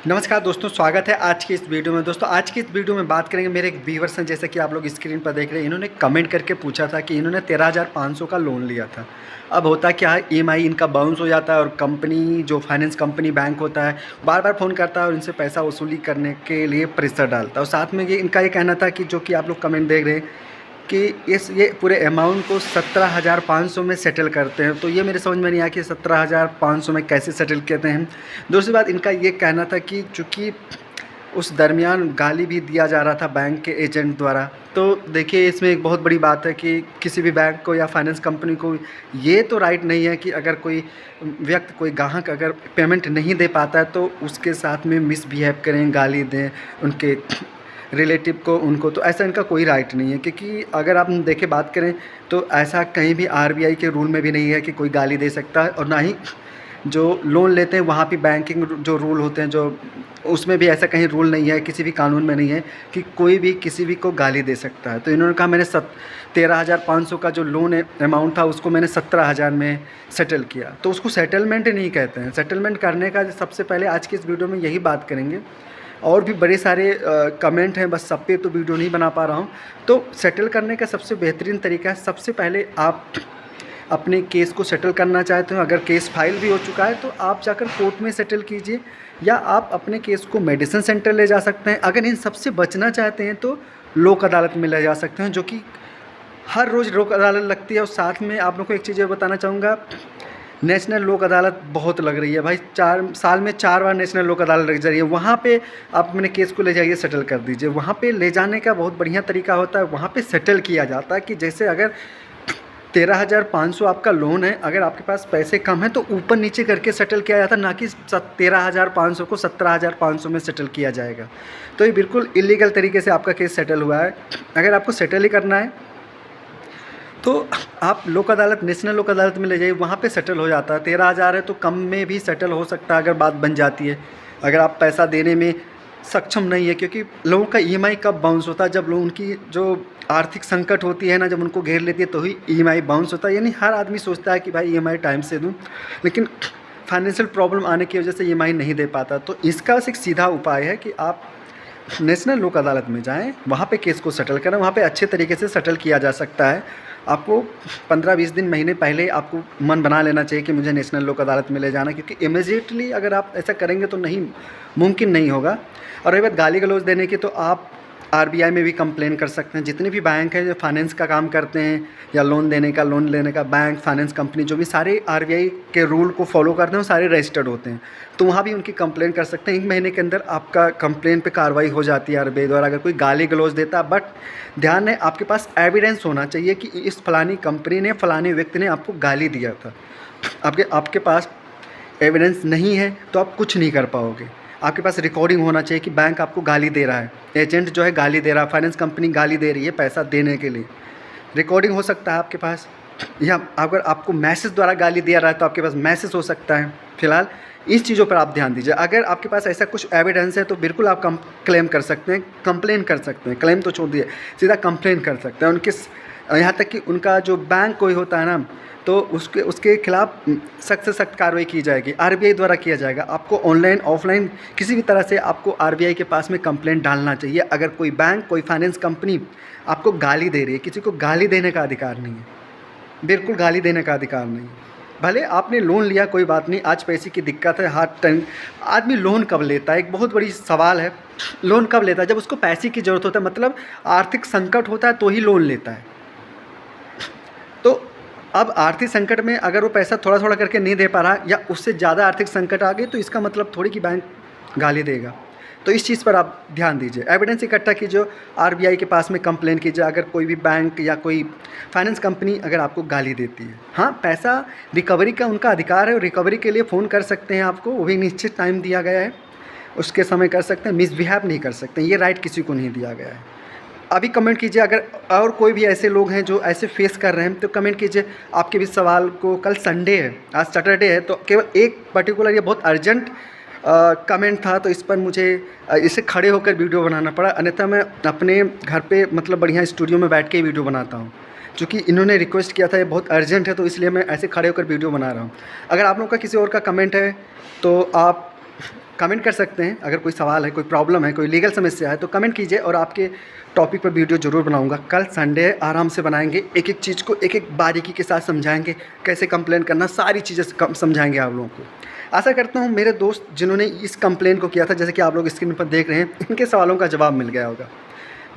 नमस्कार दोस्तों, स्वागत है आज की इस वीडियो में। दोस्तों आज की इस वीडियो में बात करेंगे, मेरे एक व्यूअर्स हैं, जैसे कि आप लोग स्क्रीन पर देख रहे हैं, इन्होंने कमेंट करके पूछा था कि इन्होंने 13,500 का लोन लिया था। अब होता क्या है, ईएमआई इनका बाउंस हो जाता है और कंपनी जो फाइनेंस कंपनी बैंक होता है बार बार फ़ोन करता है और इनसे पैसा वसूली करने के लिए प्रेशर डालता है। और साथ में ये इनका ये कहना था कि जो कि आप लोग कमेंट देख रहे हैं कि ये पूरे अमाउंट को 17,500 में सेटल करते हैं। तो ये मेरे समझ में नहीं आया कि 17,500 में कैसे सेटल करते हैं। दूसरी बात, इनका ये कहना था कि चूँकि उस दरमियान गाली भी दिया जा रहा था बैंक के एजेंट द्वारा। तो देखिए, इसमें एक बहुत बड़ी बात है कि किसी भी बैंक को या फाइनेंस कंपनी को ये तो राइट नहीं है कि अगर कोई व्यक्ति, कोई ग्राहक अगर पेमेंट नहीं दे पाता है तो उसके साथ में मिसबिहेव करें, गाली दें उनके रिलेटिव को, उनको। तो ऐसा इनका कोई राइट नहीं है, क्योंकि अगर आप देखें, बात करें तो ऐसा कहीं भी आरबीआई के रूल में भी नहीं है कि कोई गाली दे सकता है। और ना ही जो लोन लेते हैं वहाँ भी बैंकिंग जो रूल होते हैं, जो उसमें भी ऐसा कहीं रूल नहीं है, किसी भी कानून में नहीं है कि कोई भी किसी भी को गाली दे सकता है। तो इन्होंने कहा मैंने 13,500 का जो लोन अमाउंट था उसको मैंने 17,000 में सेटल किया। तो उसको सेटलमेंट नहीं कहते हैं। सेटलमेंट करने का सबसे पहले आज की इस वीडियो में यही बात करेंगे। और भी बड़े सारे कमेंट हैं, बस सब पे तो वीडियो नहीं बना पा रहा हूँ। तो सेटल करने का सबसे बेहतरीन तरीका है, सबसे पहले आप अपने केस को सेटल करना चाहते हो, अगर केस फाइल भी हो चुका है तो आप जाकर कोर्ट में सेटल कीजिए, या आप अपने केस को मेडिसिन सेंटर ले जा सकते हैं। अगर इन सबसे बचना चाहते हैं तो लोक अदालत में ले जा सकते हैं, जो कि हर रोज़ लोक अदालत लगती है। और साथ में आप लोग को एक चीज़ ये बताना चाहूँगा, नेशनल लोक अदालत बहुत लग रही है भाई। 4 साल में 4 बार नेशनल लोक अदालत लग जा रही है। वहाँ पे आप अपने केस को ले जाइए, सेटल कर दीजिए। वहाँ पे ले जाने का बहुत बढ़िया तरीका होता है, वहाँ पे सेटल किया जाता है कि जैसे अगर 13,500 आपका लोन है, अगर आपके पास पैसे कम हैं तो ऊपर नीचे करके सेटल किया जाता है, ना कि 13,500 को 17,500 में सेटल किया जाएगा। तो ये बिल्कुल इलीगल तरीके से आपका केस सेटल हुआ है। अगर आपको सेटल ही करना है तो आप लोक अदालत, नेशनल लोक अदालत में ले जाइए, वहाँ पे सेटल हो जाता है। 13,000 है तो कम में भी सेटल हो सकता है अगर बात बन जाती है, अगर आप पैसा देने में सक्षम नहीं है। क्योंकि लोगों का ईएमआई कब बाउंस होता है, जब लोगों की जो आर्थिक संकट होती है ना, जब उनको घेर लेती है तो ही ईएमआई बाउंस होता है। यानी हर आदमी सोचता है कि भाई ईएमआई टाइम से दूँ, लेकिन फाइनेंशियल प्रॉब्लम आने की वजह से ईएमआई नहीं दे पाता। तो इसका एक सीधा उपाय है कि आप नेशनल लोक अदालत में जाएं, वहाँ पे केस को सेटल करें। वहाँ पे अच्छे तरीके से सेटल किया जा सकता है। आपको 15-20 दिन, महीने पहले आपको मन बना लेना चाहिए कि मुझे नेशनल लोक अदालत में ले जाना, क्योंकि इमीडिएटली अगर आप ऐसा करेंगे तो नहीं, मुमकिन नहीं होगा। और रही बात गाली गलौज देने की, तो आप आरबीआई में भी कंप्लेन कर सकते हैं। जितने भी बैंक हैं जो फाइनेंस का काम करते हैं, या लोन देने का, लोन लेने का, बैंक, फाइनेंस कंपनी, जो भी सारे आरबीआई के रूल को फॉलो करते हैं वो सारे रजिस्टर्ड होते हैं। तो वहाँ भी उनकी कंप्लेन कर सकते हैं। 1 महीने के अंदर आपका कंप्लेन पे कार्रवाई हो जाती है आरबीआई द्वारा, अगर कोई गाली गलौज देता है। बट ध्यान है, आपके पास एविडेंस होना चाहिए कि इस फलानी कंपनी ने, फलाने व्यक्ति ने आपको गाली दिया था। आपके पास एविडेंस नहीं है तो आप कुछ नहीं कर पाओगे। आपके पास रिकॉर्डिंग होना चाहिए कि बैंक आपको गाली दे रहा है, एजेंट जो है गाली दे रहा है, फाइनेंस कंपनी गाली दे रही है पैसा देने के लिए। रिकॉर्डिंग हो सकता है आपके पास, या अगर आपको मैसेज द्वारा गाली दिया रहा है तो आपके पास मैसेज हो सकता है। फिलहाल इस चीज़ों पर आप ध्यान दीजिए। अगर आपके पास ऐसा कुछ एविडेंस है तो बिल्कुल आप क्लेम कर सकते हैं, कंप्लेन कर सकते हैं। क्लेम तो छोड़ दिए, सीधा कंप्लेन कर सकते हैं उनके, यहाँ तक कि उनका जो बैंक कोई होता है ना, तो उसके खिलाफ सख्त से सख्त कार्रवाई की जाएगी, आरबीआई द्वारा किया जाएगा। आपको ऑनलाइन, ऑफलाइन, किसी भी तरह से आपको आरबीआई के पास में कंप्लेंट डालना चाहिए। अगर कोई बैंक, कोई फाइनेंस कंपनी आपको गाली दे रही है, किसी को गाली देने का अधिकार नहीं है, बिल्कुल गाली देने का अधिकार नहीं है। भले आपने लोन लिया, कोई बात नहीं, आज पैसे की दिक्कत है, हाथ टंग, आदमी लोन कब लेता है, एक बहुत बड़ी सवाल है। लोन कब लेता है? जब उसको पैसे की ज़रूरत होता है, मतलब आर्थिक संकट होता है तो ही लोन लेता है। तो अब आर्थिक संकट में अगर वो पैसा थोड़ा थोड़ा करके नहीं दे पा रहा, या उससे ज़्यादा आर्थिक संकट आ गई, तो इसका मतलब थोड़ी कि बैंक गाली देगा। तो इस चीज़ पर आप ध्यान दीजिए। एविडेंस इकट्ठा कीजिए, आरबीआई के पास में कंप्लेन कीजिए अगर कोई भी बैंक या कोई फाइनेंस कंपनी अगर आपको गाली देती है। हाँ, पैसा रिकवरी का उनका अधिकार है, रिकवरी के लिए फ़ोन कर सकते हैं आपको, वो भी निश्चित टाइम दिया गया है, उसके समय कर सकते हैं। मिसबिहेव नहीं कर सकते, ये राइट किसी को नहीं दिया गया है। अभी कमेंट कीजिए, अगर और कोई भी ऐसे लोग हैं जो ऐसे फेस कर रहे हैं तो कमेंट कीजिए। आपके भी सवाल को, कल संडे है, आज सैटरडे है, तो केवल एक पर्टिकुलर, ये बहुत अर्जेंट कमेंट था तो इस पर मुझे इसे खड़े होकर वीडियो बनाना पड़ा। अन्यथा मैं अपने घर पे, मतलब बढ़िया स्टूडियो में बैठ के वीडियो बनाता हूँ। चूँकि इन्होंने रिक्वेस्ट किया था, ये बहुत अर्जेंट है, तो इसलिए मैं ऐसे खड़े होकर वीडियो बना रहा हूँ। अगर आप लोगों का किसी और का कमेंट है तो आप कमेंट कर सकते हैं। अगर कोई सवाल है, कोई प्रॉब्लम है, कोई लीगल समस्या है तो कमेंट कीजिए और आपके टॉपिक पर वीडियो ज़रूर बनाऊंगा। कल संडे है, आराम से बनाएंगे, एक एक चीज़ को एक एक बारीकी के साथ समझाएंगे, कैसे कंप्लेन करना, सारी चीज़ें समझाएंगे आप लोगों को। आशा करता हूँ मेरे दोस्त जिन्होंने इस कंप्लेन को किया था, जैसे कि आप लोग स्क्रीन पर देख रहे हैं, इनके सवालों का जवाब मिल गया होगा।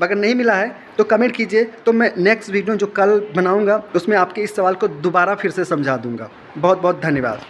अगर नहीं मिला है तो कमेंट कीजिए, तो मैं नेक्स्ट वीडियो जो कल बनाऊँगा उसमें आपके इस सवाल को दोबारा फिर से समझा दूँगा। बहुत बहुत धन्यवाद।